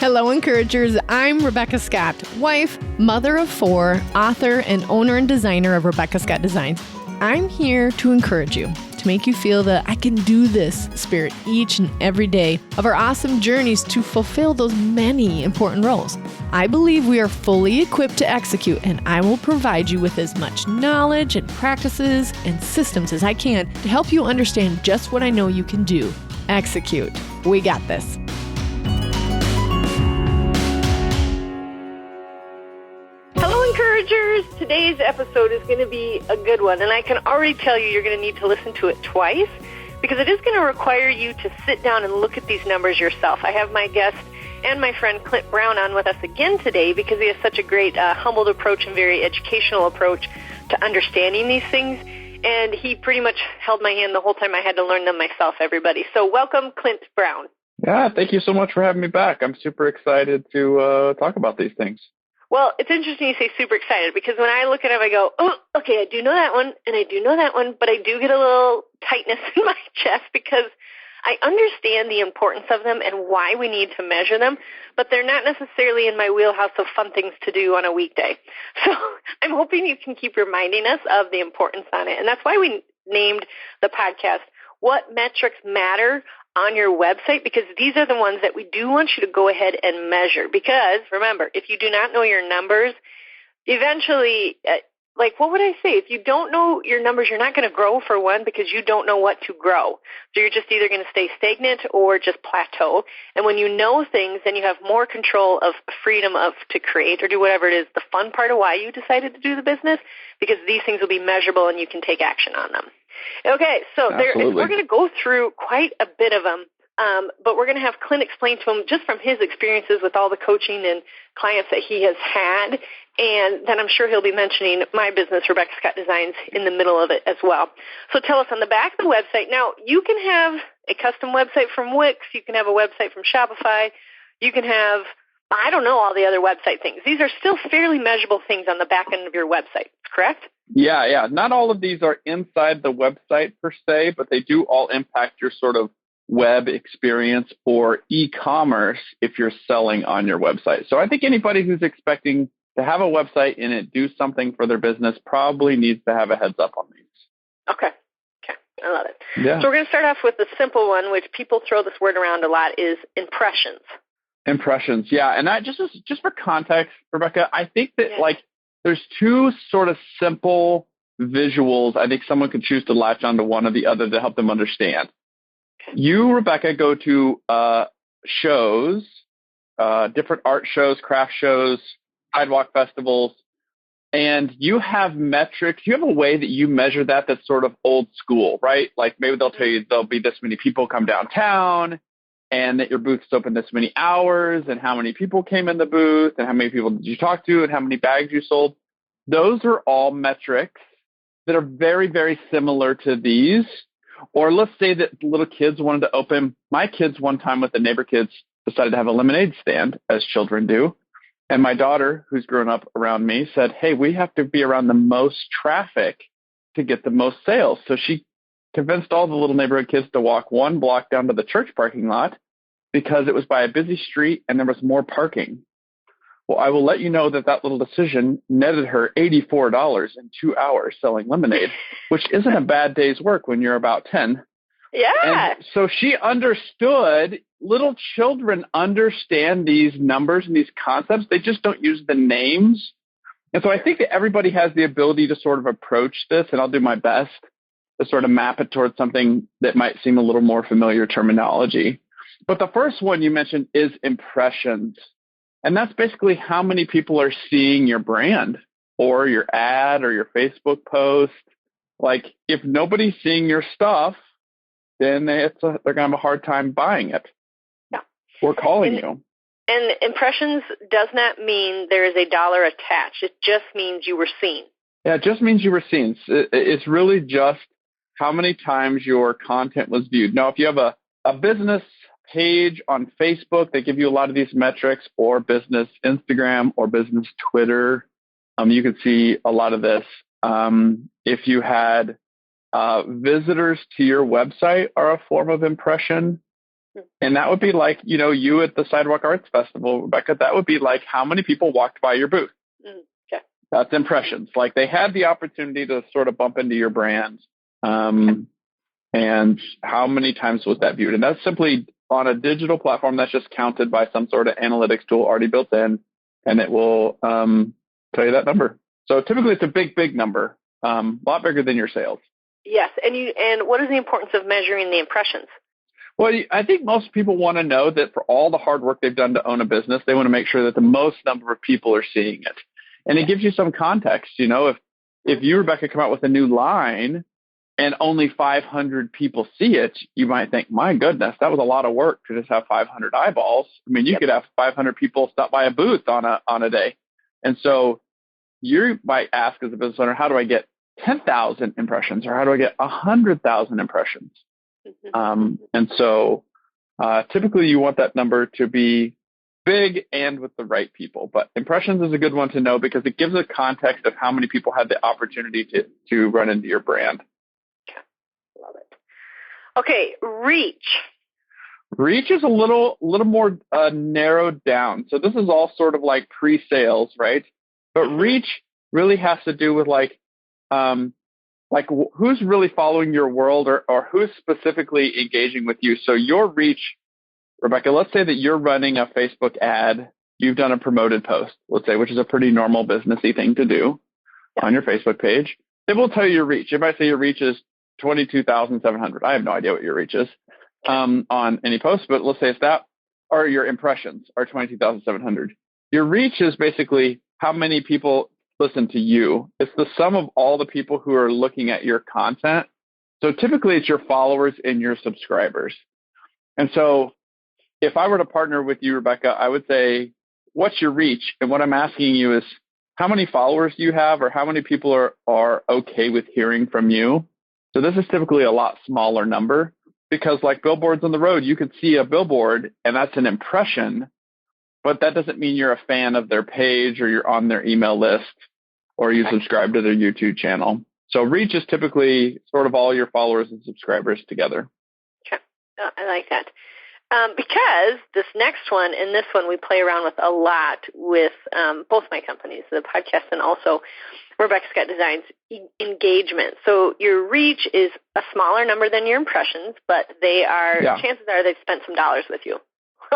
Hello, encouragers. I'm Rebecca Scott, wife, mother of 4, author, and owner and designer of Rebecca Scott Designs. I'm here to encourage you, to make you feel the I can do this spirit each and every day of our awesome journeys to fulfill those many important roles. I believe we are fully equipped to execute, and I will provide you with as much knowledge and practices and systems as I can to help you understand just what I know you can do. Execute. We got this. Encouragers, today's episode is going to be a good one, and I can already tell you're going to need to listen to it twice because it is going to require you to sit down and look at these numbers yourself. I have my guest and my friend Clint Brown on with us again today because he has such a great humbled approach and very educational approach to understanding these things, and he pretty much held my hand the whole time I had to learn them myself, everybody. So welcome, Clint Brown. Yeah, thank you so much for having me back. I'm super excited to talk about these things. Well, it's interesting you say super excited because when I look at them, I go, oh, okay, I do know that one, and I do know that one, but I do get a little tightness in my chest because I understand the importance of them and why we need to measure them, but they're not necessarily in my wheelhouse of fun things to do on a weekday. So I'm hoping you can keep reminding us of the importance on it, and that's why we named the podcast, What Metrics Matter on Your Website, because these are the ones that we do want you to go ahead and measure. Because remember, if you do not know your numbers, eventually, what would I say? If you don't know your numbers, you're not going to grow, for one, because you don't know what to grow. So you're just either going to stay stagnant or just plateau. And when you know things, then you have more control of freedom to create or do whatever it is, the fun part of why you decided to do the business, because these things will be measurable and you can take action on them. Okay, so we're going to go through quite a bit of them, but we're going to have Clint explain to him just from his experiences with all the coaching and clients that he has had, and then I'm sure he'll be mentioning my business, Rebecca Scott Designs, in the middle of it as well. So tell us, on the back of the website, now you can have a custom website from Wix, you can have a website from Shopify, you can have, I don't know, all the other website things. These are still fairly measurable things on the back end of your website, correct? Yeah. Not all of these are inside the website per se, but they do all impact your sort of web experience or e-commerce if you're selling on your website. So I think anybody who's expecting to have a website and it do something for their business probably needs to have a heads up on these. Okay. I love it. Yeah. So we're going to start off with the simple one, which people throw this word around a lot, is impressions. Impressions, yeah. And that just for context, Rebecca, I think that there's two sort of simple visuals I think someone could choose to latch onto one or the other to help them understand. Okay. You, Rebecca, go to shows, different art shows, craft shows, sidewalk festivals, and you have metrics. You have a way that you measure that's sort of old school, right? Like maybe they'll tell you there'll be this many people come downtown, and that your booth is open this many hours, and how many people came in the booth, and how many people did you talk to, and how many bags you sold. Those are all metrics that are very, very similar to these. Or let's say that little kids wanted to open. My kids one time with the neighbor kids decided to have a lemonade stand, as children do. And my daughter, who's grown up around me, said, hey, we have to be around the most traffic to get the most sales. So she convinced all the little neighborhood kids to walk 1 block down to the church parking lot because it was by a busy street and there was more parking. Well, I will let you know that little decision netted her $84 in 2 hours selling lemonade, which isn't a bad day's work when you're about 10. Yeah. And so she understood. Little children understand these numbers and these concepts. They just don't use the names. And so I think that everybody has the ability to sort of approach this, and I'll do my best to sort of map it towards something that might seem a little more familiar terminology. But the first one you mentioned is impressions. And that's basically how many people are seeing your brand or your ad or your Facebook post. Like if nobody's seeing your stuff, then they're going to have a hard time buying it. Yeah. Or calling you. And impressions does not mean there is a dollar attached. It just means you were seen. Yeah, it just means you were seen. It's really just how many times your content was viewed. Now, if you have a business page on Facebook, they give you a lot of these metrics, or business Instagram or business Twitter. You can see a lot of this. If you had visitors to your website are a form of impression. And that would be like, you at the Sidewalk Arts Festival, Rebecca, that would be like how many people walked by your booth. Okay. That's impressions. Like they had the opportunity to sort of bump into your brand. And how many times was that viewed? And that's simply on a digital platform that's just counted by some sort of analytics tool already built in, and it will tell you that number. So typically it's a big, big number, a lot bigger than your sales. Yes. And what is the importance of measuring the impressions? Well, I think most people want to know that for all the hard work they've done to own a business, they want to make sure that the most number of people are seeing it. And it gives you some context. If you, Rebecca, come out with a new line and only 500 people see it, you might think, my goodness, that was a lot of work to just have 500 eyeballs. I mean, you could have 500 people stop by a booth on a day. And so you might ask as a business owner, how do I get 10,000 impressions, or how do I get 100,000 impressions? And so typically you want that number to be big and with the right people. But impressions is a good one to know because it gives a context of how many people had the opportunity to run into your brand. Love it. Okay, reach. Reach is a little more narrowed down. So this is all sort of like pre-sales, right? But reach really has to do with like who's really following your world or who's specifically engaging with you. So your reach, Rebecca, let's say that you're running a Facebook ad. You've done a promoted post, let's say, which is a pretty normal businessy thing to do on your Facebook page. It will tell you your reach. It might say your reach is 22,700. I have no idea what your reach is on any post, but let's say it's that, or your impressions are 22,700. Your reach is basically how many people listen to you. It's the sum of all the people who are looking at your content. So typically it's your followers and your subscribers. And so if I were to partner with you, Rebecca, I would say, what's your reach? And what I'm asking you is how many followers do you have, or how many people are okay with hearing from you? So this is typically a lot smaller number because like billboards on the road, you could see a billboard and that's an impression, but that doesn't mean you're a fan of their page or you're on their email list or you subscribe to their YouTube channel. So reach is typically sort of all your followers and subscribers together. Okay. I like that. Because this next one and this one we play around with a lot with both my companies, the podcast and also Rebecca Scott Designs, engagement. So your reach is a smaller number than your impressions, but chances are they've spent some dollars with you.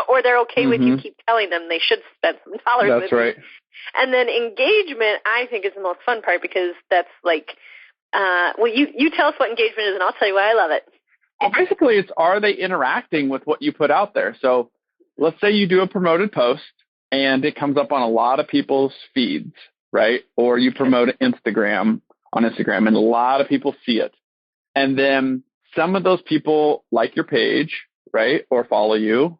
Or they're okay with you keep telling them they should spend some dollars with you. That's right. And then engagement, I think, is the most fun part because that's like, you tell us what engagement is and I'll tell you why I love it. Well, basically, are they interacting with what you put out there? So let's say you do a promoted post and it comes up on a lot of people's feeds, right? Or you promote on Instagram and a lot of people see it. And then some of those people like your page, right? Or follow you.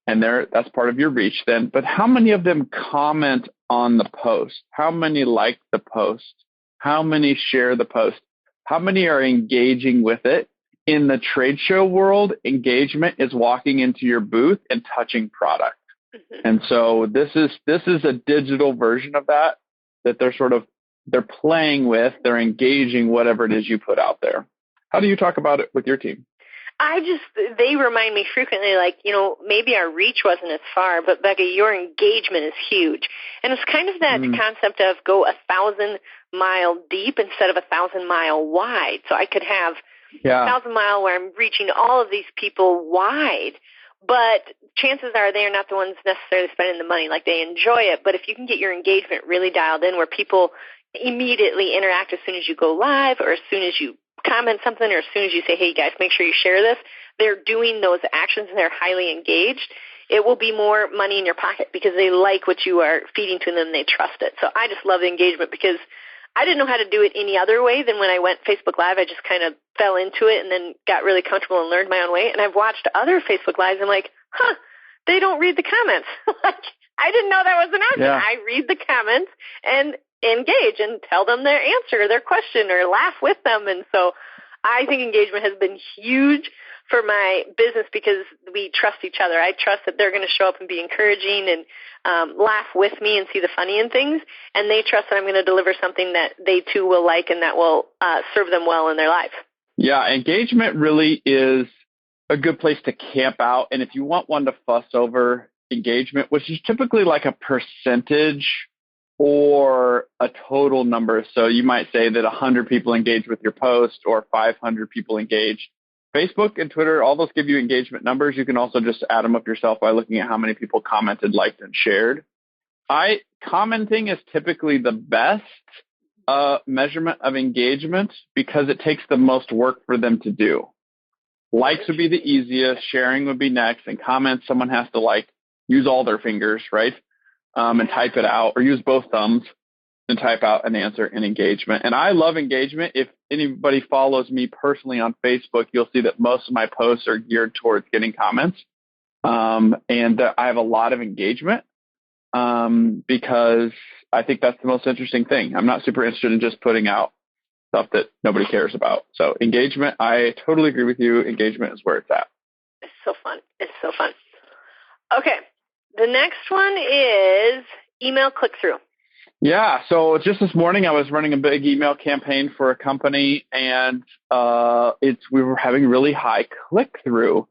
And that's part of your reach then. But how many of them comment on the post? How many like the post? How many share the post? How many are engaging with it? In the trade show world, engagement is walking into your booth and touching product. And so this is a digital version of that they're playing with, they're engaging whatever it is you put out there. How do you talk about it with your team? They remind me frequently, like, maybe our reach wasn't as far, but Becca, your engagement is huge. And it's kind of that concept of go 1,000-mile deep instead of 1,000-mile wide. So I could have 1,000-mile where I'm reaching all of these people wide, but chances are they are not the ones necessarily spending the money. Like they enjoy it, but if you can get your engagement really dialed in where people immediately interact as soon as you go live or as soon as you comment something or as soon as you say, hey guys, make sure you share this, they're doing those actions and they're highly engaged, it will be more money in your pocket because they like what you are feeding to them and they trust it. So I just love the engagement because I didn't know how to do it any other way than when I went Facebook Live. I just kind of fell into it and then got really comfortable and learned my own way. And I've watched other Facebook Lives and I'm like, they don't read the comments. Like, I didn't know that was an option. Yeah. I read the comments and engage and tell them their answer, their question, or laugh with them. And so I think engagement has been huge for my business because we trust each other. I trust that they're going to show up and be encouraging and laugh with me and see the funny in things. And they trust that I'm going to deliver something that they too will like and that will serve them well in their life. Yeah, engagement really is a good place to camp out. And if you want one to fuss over engagement, which is typically like a percentage or a total number. So you might say that 100 people engage with your post or 500 people engage. Facebook and Twitter, all those give you engagement numbers. You can also just add them up yourself by looking at how many people commented, liked, and shared. Commenting is typically the best measurement of engagement because it takes the most work for them to do. Likes would be the easiest, sharing would be next, and comments, someone has to use all their fingers, right? And type it out, or use both thumbs and type out an answer in engagement. And I love engagement. If anybody follows me personally on Facebook, you'll see that most of my posts are geared towards getting comments. And I have a lot of engagement because I think that's the most interesting thing. I'm not super interested in just putting out stuff that nobody cares about. So engagement, I totally agree with you. Engagement is where it's at. It's so fun. It's so fun. Okay. The next one is email click-through. Yeah. So just this morning, I was running a big email campaign for a company, and we were having really high click-through.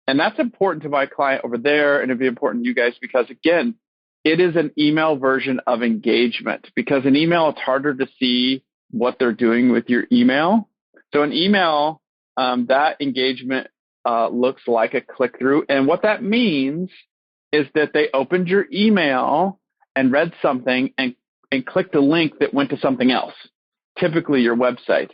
And that's important to my client over there, and it'd be important to you guys because, again, it is an email version of engagement. Because in email, it's harder to see what they're doing with your email. So in email, that engagement looks like a click-through. And what that means is that they opened your email and read something and clicked a link that went to something else, typically your website.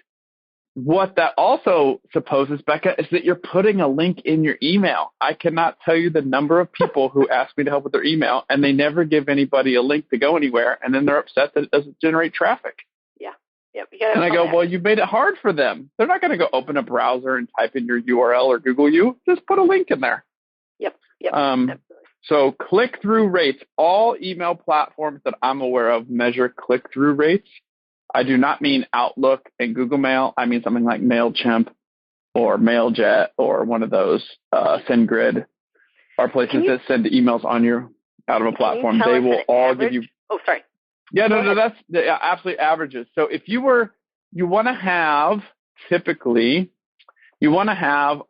What that also supposes, Becca, is that you're putting a link in your email. I cannot tell you the number of people who ask me to help with their email, and they never give anybody a link to go anywhere, and then they're upset that it doesn't generate traffic. Yeah. Yep. And I go, well, you made it hard for them. They're not going to go open a browser and type in your URL or Google you. Just put a link in there. Yep. Absolutely. So click-through rates, all email platforms that I'm aware of measure click-through rates. I do not mean Outlook and Google Mail. I mean something like MailChimp or MailJet or one of those, SendGrid, are places that send emails on you out of a platform. They will all give you. Oh, sorry. Yeah, no, that's absolute averages. So if you want to have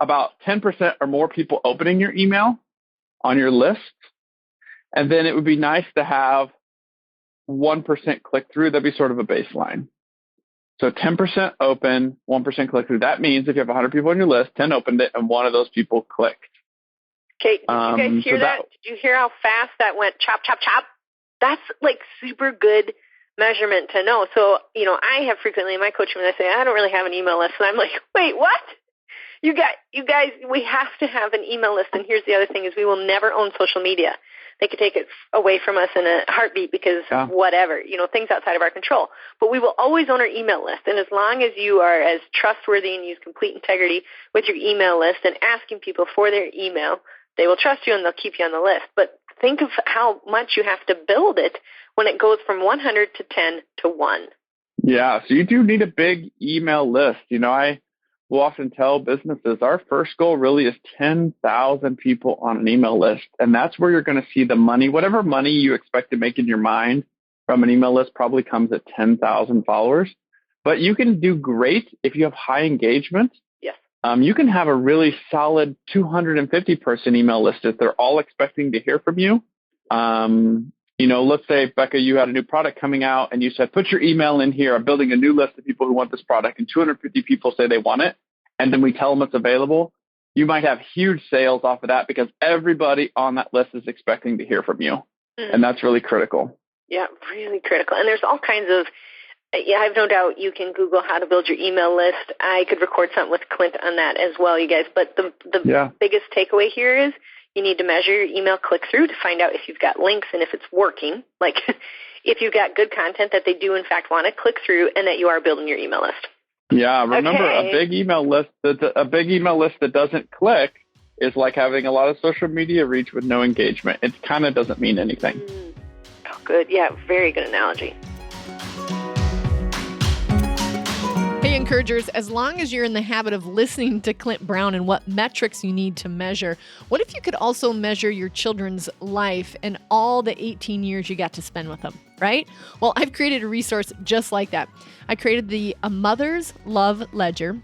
about 10% or more people opening your email on your list. And then it would be nice to have 1% click through. That'd be sort of a baseline. So 10% open, 1% click through. That means if you have 100 people on your list, 10 opened it and one of those people clicked. Okay. Did you guys hear that? Did you hear how fast that went? Chop, chop, chop. That's super good measurement to know. So, I have frequently in my coaching when I say, I don't really have an email list. And I'm like, wait, what? You guys, we have to have an email list. And here's the other thing is we will never own social media. They could take it away from us in a heartbeat because whatever, things outside of our control. But we will always own our email list. And as long as you are as trustworthy and use complete integrity with your email list and asking people for their email, they will trust you and they'll keep you on the list. But think of how much you have to build it when it goes from 100 to 10 to 1. Yeah, so you do need a big email list. I will often tell businesses our first goal really is 10,000 people on an email list. And that's where you're going to see the money. Whatever money you expect to make in your mind from an email list probably comes at 10,000 followers. But you can do great if you have high engagement. Yes. You can have a really solid 250-person email list if they're all expecting to hear from you. Let's say, Becca, you had a new product coming out and you said, put your email in here. I'm building a new list of people who want this product, and 250 people say they want it. And then we tell them it's available. You might have huge sales off of that because everybody on that list is expecting to hear from you. Mm-hmm. And that's really critical. Yeah, really critical. And there's all kinds of, I have no doubt you can Google how to build your email list. I could record something with Clint on that as well, you guys. But the biggest takeaway here is, you need to measure your email click-through to find out if you've got links and if it's working, like if you've got good content that they do, in fact, want to click through and that you are building your email list. Yeah, remember, a big email list that doesn't click is like having a lot of social media reach with no engagement. It kind of doesn't mean anything. Oh, good. Yeah, very good analogy. Hey, encouragers, as long as you're in the habit of listening to Clint Brown and what metrics you need to measure, what if you could also measure your children's life and all the 18 years you got to spend with them, right? Well, I've created a resource just like that. I created the A Mother's Love Ledger.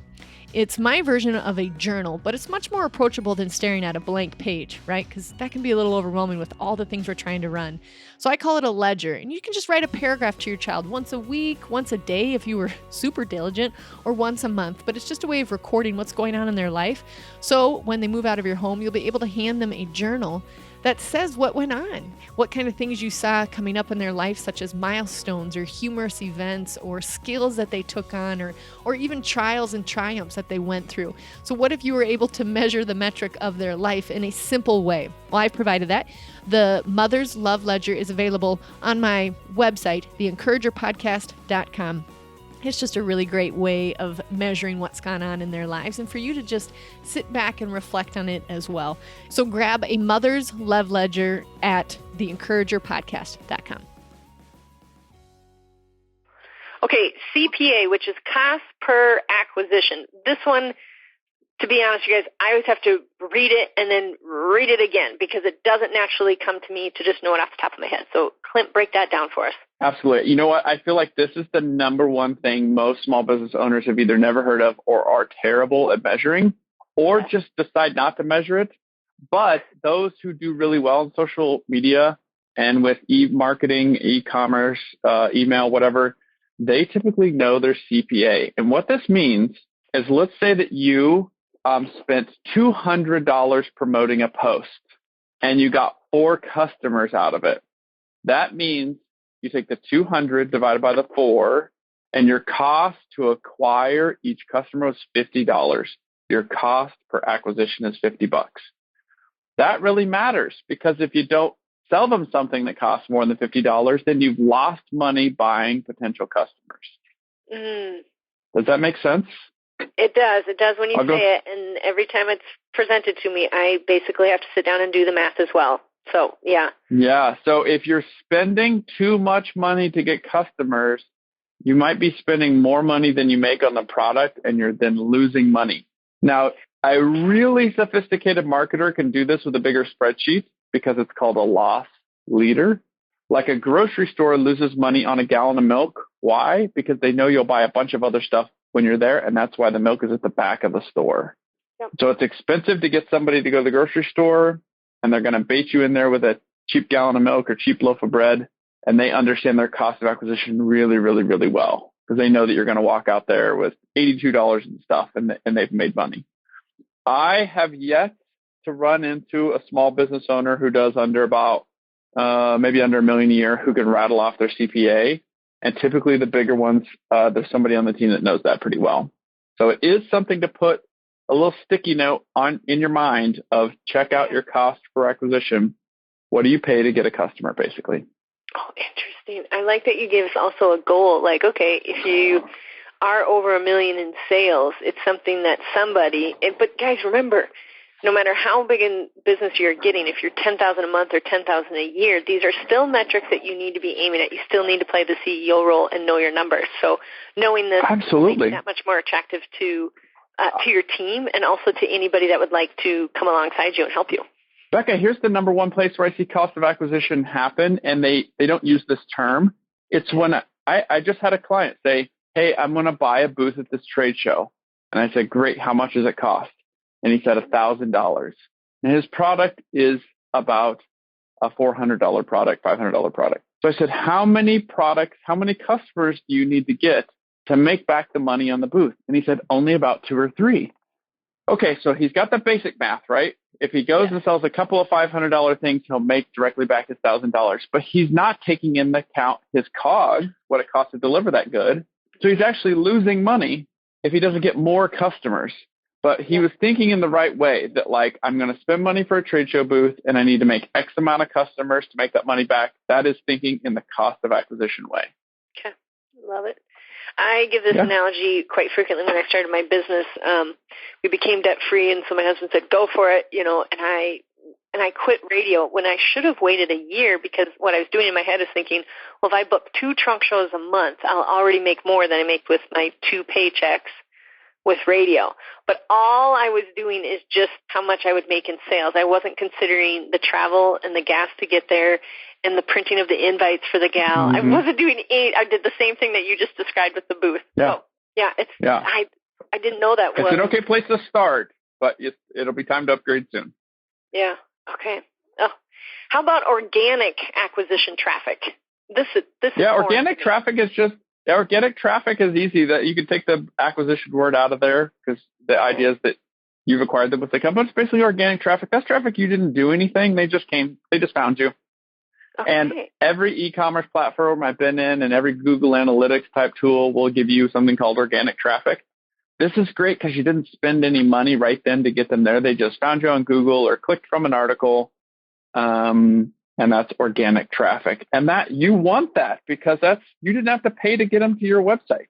It's my version of a journal, but it's much more approachable than staring at a blank page, right? Because that can be a little overwhelming with all the things we're trying to run. So I call it a ledger, and you can just write a paragraph to your child once a week, once a day if you were super diligent, or once a month. But it's just a way of recording what's going on in their life. So when they move out of your home, you'll be able to hand them a journal that says what went on, what kind of things you saw coming up in their life, such as milestones or humorous events or skills that they took on, or even trials and triumphs that they went through. So what if you were able to measure the metric of their life in a simple way? Well, I've provided that. The Mother's Love Ledger is available on my website, theencouragerpodcast.com. It's just a really great way of measuring what's gone on in their lives and for you to just sit back and reflect on it as well. So grab a Mother's Love Ledger at theencouragerpodcast.com. Okay, CPA, which is cost per acquisition. This one, to be honest, you guys, I always have to read it and then read it again because it doesn't naturally come to me to just know it off the top of my head. So Clint, break that down for us. Absolutely. You know what? I feel like this is the number one thing most small business owners have either never heard of or are terrible at measuring or just decide not to measure it. But those who do really well on social media and with e-marketing, e-commerce, email, whatever, they typically know their CPA. And what this means is, let's say that you spent $200 promoting a post and you got 4 customers out of it. That means you take the 200 divided by the 4, and your cost to acquire each customer was $50. Your cost per acquisition is $50. That really matters because if you don't sell them something that costs more than $50, then you've lost money buying potential customers. Does that make sense? It does. It does when you say it. And every time it's presented to me, I basically have to sit down and do the math as well. So, yeah. Yeah. So if you're spending too much money to get customers, you might be spending more money than you make on the product and you're then losing money. Now, a really sophisticated marketer can do this with a bigger spreadsheet because it's called a loss leader. Like a grocery store loses money on a gallon of milk. Why? Because they know you'll buy a bunch of other stuff when you're there, and that's why the milk is at the back of the store. Yep. So it's expensive to get somebody to go to the grocery store, and they're going to bait you in there with a cheap gallon of milk or cheap loaf of bread, and they understand their cost of acquisition really, really, really well because they know that you're going to walk out there with $82 and stuff, and they've made money. I have yet to run into a small business owner who does under about maybe under $1 million a year who can rattle off their CPA. And typically the bigger ones, there's somebody on the team that knows that pretty well. So it is something to put a little sticky note in your mind of check out your cost per acquisition. What do you pay to get a customer, basically? Oh, interesting. I like that you gave us also a goal. Like, okay, if you are over $1 million in sales, it's something that but guys, remember, no matter how big in business you're getting, if you're $10,000 a month or $10,000 a year, these are still metrics that you need to be aiming at. You still need to play the CEO role and know your numbers. So knowing this Absolutely makes it that much more attractive to your team and also to anybody that would like to come alongside you and help you. Becca, here's the number one place where I see cost of acquisition happen, and they don't use this term. It's when I just had a client say, hey, I'm going to buy a booth at this trade show. And I said, great, how much does it cost? And he said $1,000. And his product is about a $400 product, $500 product. So I said, how many customers do you need to get to make back the money on the booth? And he said, only about 2 or 3. Okay, so he's got the basic math, right? If he goes and sells a couple of $500 things, he'll make directly back his $1,000. But he's not taking into account his COGS, what it costs to deliver that good. So he's actually losing money if he doesn't get more customers. But he was thinking in the right way that, like, I'm going to spend money for a trade show booth and I need to make X amount of customers to make that money back. That is thinking in the cost of acquisition way. Okay. Love it. I give this analogy quite frequently when I started my business. We became debt free, and so my husband said, go for it, and I quit radio when I should have waited a year because what I was doing in my head is thinking, well, if I book 2 trunk shows a month, I'll already make more than I make with my 2 paychecks with radio. But all I was doing is just how much I would make in sales. I wasn't considering the travel and the gas to get there and the printing of the invites for the gal. Mm-hmm. I wasn't doing I did the same thing that you just described with the booth. Yeah. So, I didn't know that was. It's an okay place to start, but it'll be time to upgrade soon. Yeah. Okay. Oh. How about organic acquisition traffic? This is organic traffic is organic traffic is easy. That you can take the acquisition word out of there because the idea is that you've acquired them with the company. It's basically organic traffic. That's traffic you didn't do anything. They just found you. Okay. And every e-commerce platform I've been in and every Google Analytics type tool will give you something called organic traffic. This is great because you didn't spend any money right then to get them there. They just found you on Google or clicked from an article. And that's organic traffic. And that you want that because you didn't have to pay to get them to your website.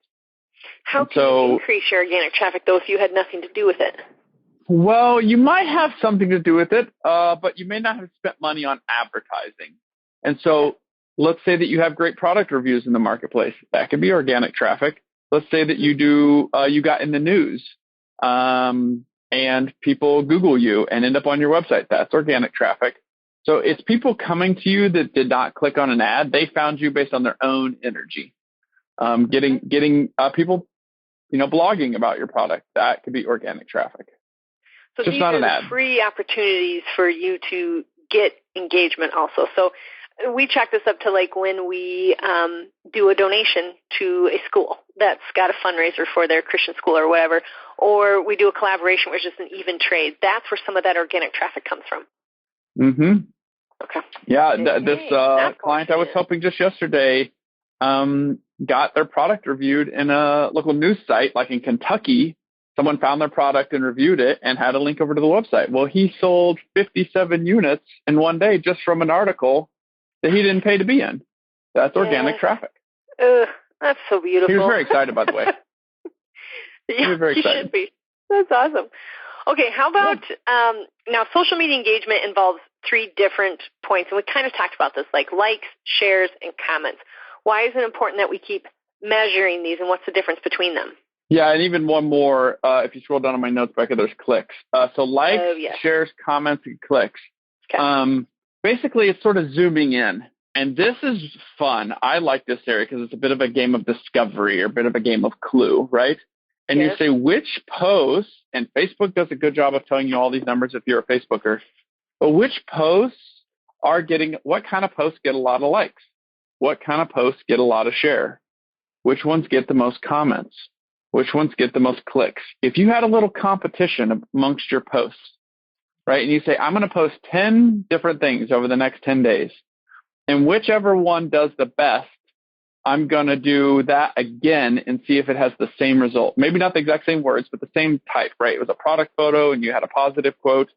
How can you increase your organic traffic, though, if you had nothing to do with it? Well, you might have something to do with it, but you may not have spent money on advertising. And so let's say that you have great product reviews in the marketplace. That could be organic traffic. Let's say that you got in the news and people Google you and end up on your website. That's organic traffic. So it's people coming to you that did not click on an ad. They found you based on their own energy. Getting people, blogging about your product. That could be organic traffic. So just these not are an ad. Free opportunities for you to get engagement also. So we check this up to like when we do a donation to a school that's got a fundraiser for their Christian school or whatever, or we do a collaboration which is an even trade. That's where some of that organic traffic comes from. Mm-hmm. Okay. Yeah, this client I was helping just yesterday got their product reviewed in a local news site, like in Kentucky. Someone found their product and reviewed it and had a link over to the website. Well, he sold 57 units in one day just from an article that he didn't pay to be in. That's organic traffic. That's so beautiful. He was very excited, by the way. Yeah, he was very excited. He should be. That's awesome. Okay, how about now social media engagement involves 3 different points, and we kind of talked about this, like likes, shares, and comments. Why is it important that we keep measuring these, and what's the difference between them? Yeah, and even one more, if you scroll down on my notes, Becca, there's clicks. So likes, shares, comments, and clicks. Okay. Basically, it's sort of zooming in, and this is fun. I like this area because it's a bit of a game of discovery or a bit of a game of clue, right? And you say which posts, and Facebook does a good job of telling you all these numbers if you're a Facebooker, but which posts what kind of posts get a lot of likes? What kind of posts get a lot of share? Which ones get the most comments? Which ones get the most clicks? If you had a little competition amongst your posts, right, and you say, I'm going to post 10 different things over the next 10 days, and whichever one does the best, I'm going to do that again and see if it has the same result. Maybe not the exact same words, but the same type, right? It was a product photo and you had a positive quote.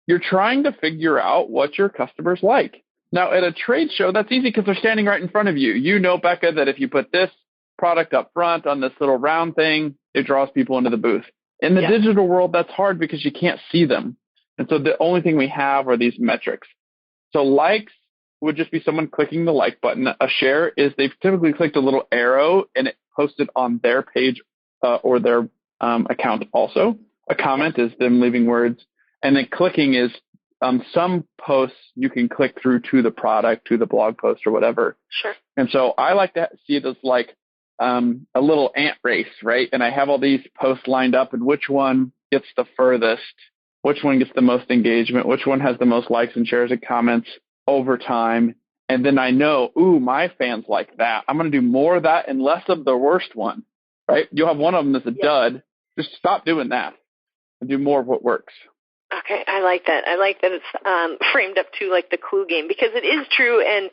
You're trying to figure out what your customers like. Now, at a trade show, that's easy because they're standing right in front of you. You know, Becca, that if you put this product up front on this little round thing, it draws people into the booth. In the digital world, that's hard because you can't see them. And so the only thing we have are these metrics. So likes would just be someone clicking the like button. A share is they've typically clicked a little arrow and it posted on their page or their account also. A comment is them leaving words. And then clicking is some posts you can click through to the product, to the blog post or whatever. Sure. And so I like to see it as like a little ant race, right? And I have all these posts lined up and which one gets the furthest, which one gets the most engagement, which one has the most likes and shares and comments over time. And then I know, my fans like that. I'm going to do more of that and less of the worst one, right? You'll have one of them that's a dud. Just stop doing that and do more of what works. Okay, I like that. I like that it's framed up to like the clue game because it is true. And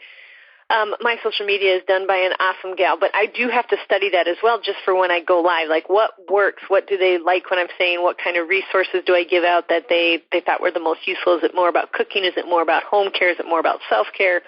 my social media is done by an awesome gal, but I do have to study that as well just for when I go live. Like what works? What do they like when I'm saying? What kind of resources do I give out that they thought were the most useful? Is it more about cooking? Is it more about home care? Is it more about self-care?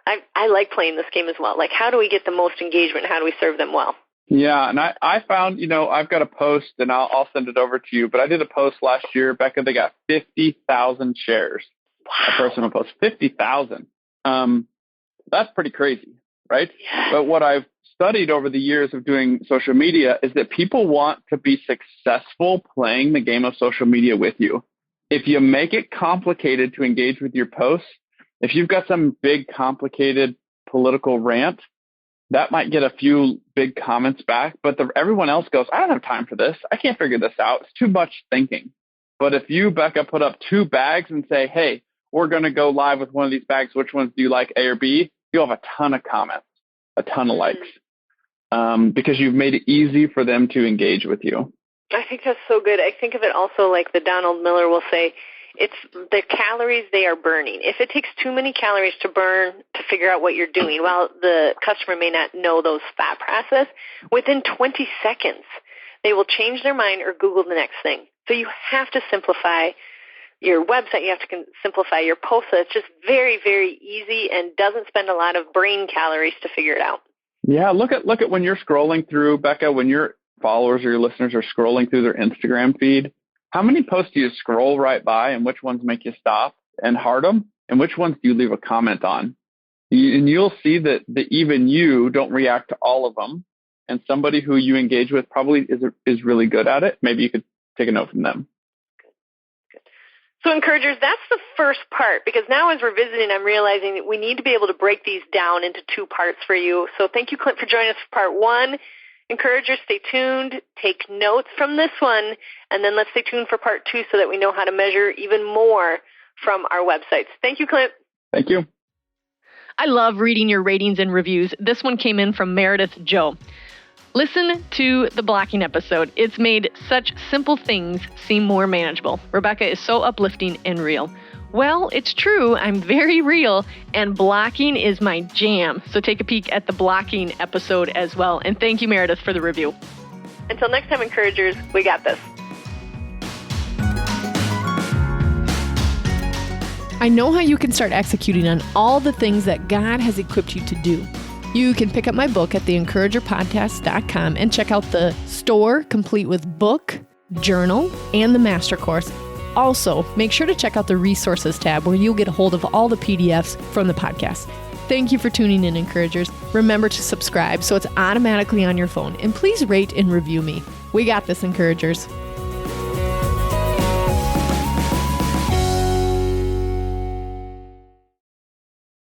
I like playing this game as well. Like how do we get the most engagement? How do we serve them well? Yeah, and I found, I've got a post, and I'll send it over to you, but I did a post last year, Becca, they got 50,000 shares. Wow. A personal post, 50,000. That's pretty crazy, right? Yeah. But what I've studied over the years of doing social media is that people want to be successful playing the game of social media with you. If you make it complicated to engage with your posts, if you've got some big, complicated political rant, that might get a few big comments back, but everyone else goes, I don't have time for this. I can't figure this out. It's too much thinking. But if you, Becca, put up 2 bags and say, hey, we're going to go live with one of these bags. Which ones do you like, A or B? You'll have a ton of comments, a ton of likes, because you've made it easy for them to engage with you. I think that's so good. I think of it also like the Donald Miller will say, it's the calories they are burning. If it takes too many calories to burn to figure out what you're doing, while the customer may not know those thought process, within 20 seconds, they will change their mind or Google the next thing. So you have to simplify your website. You have to simplify your post. So it's just very, very easy and doesn't spend a lot of brain calories to figure it out. Yeah, look at when you're scrolling through, Becca, when your followers or your listeners are scrolling through their Instagram feed, how many posts do you scroll right by, and which ones make you stop and heart them, and which ones do you leave a comment on? And you'll see that even you don't react to all of them, and somebody who you engage with probably is really good at it. Maybe you could take a note from them. Good. So encouragers, that's the first part, because now as we're visiting, I'm realizing that we need to be able to break these down into 2 parts for you. So thank you, Clint, for joining us for part 1. Encouragers, stay tuned, take notes from this one, and then let's stay tuned for part 2 so that we know how to measure even more from our websites. Thank you, Clint. Thank you. I love reading your ratings and reviews. This one came in from Meredith Joe. Listen to the blocking episode. It's made such simple things seem more manageable. Rebecca is so uplifting and real. Well, it's true. I'm very real, and blocking is my jam. So take a peek at the blocking episode as well. And thank you, Meredith, for the review. Until next time, encouragers, we got this. I know how you can start executing on all the things that God has equipped you to do. You can pick up my book at theencouragerpodcast.com and check out the store complete with book, journal, and the master course. Also, make sure to check out the resources tab where you'll get a hold of all the PDFs from the podcast. Thank you for tuning in, encouragers. Remember to subscribe so it's automatically on your phone. And please rate and review me. We got this, encouragers.